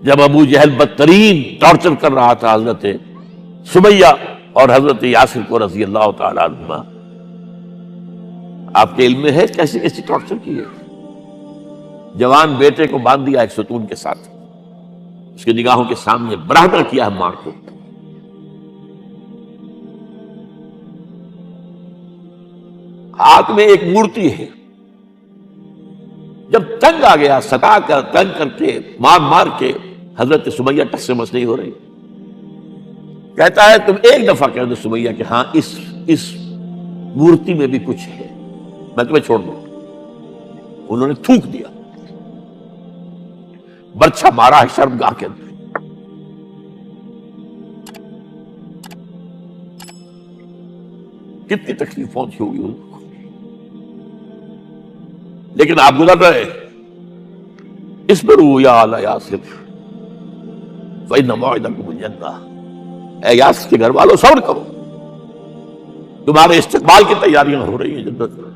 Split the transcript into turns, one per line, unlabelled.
جب ابو جہل بدترین ٹارچر کر رہا تھا حضرت سمیہ اور حضرت یاسر کو رضی اللہ تعالیٰ عنہما، آپ کے علم میں ہے کیسی کیسی ٹارچر کی ہے؟ جوان بیٹے کو باندھ دیا ایک ستون کے ساتھ، اس کی نگاہوں کے سامنے برہنہ کیا ہے مار کو، ہاتھ میں ایک مورتی ہے، جب تنگ آ گیا ستا کر تنگ کر کے مار مار کے حضرت سمیہ ٹس سے مس نہیں ہو رہی، کہتا ہے تم ایک دفعہ کہہ دو سمیہ کہ ہاں اس مورتی میں بھی کچھ ہے، میں تمہیں چھوڑ دوں۔ انہوں نے تھوک دیا، برچھا مارا ہے شرمگاہ کے اندر۔ کتنی تکلیف پہنچی ہوگی ان کو، لیکن آپ گزر رہے اصبروا یا آل یاسر فإن موعدکم الجنہ، اے یاسر کے گھر والوں صبر کرو، تمہارے استقبال کی تیاریاں ہو رہی ہیں جنت میں۔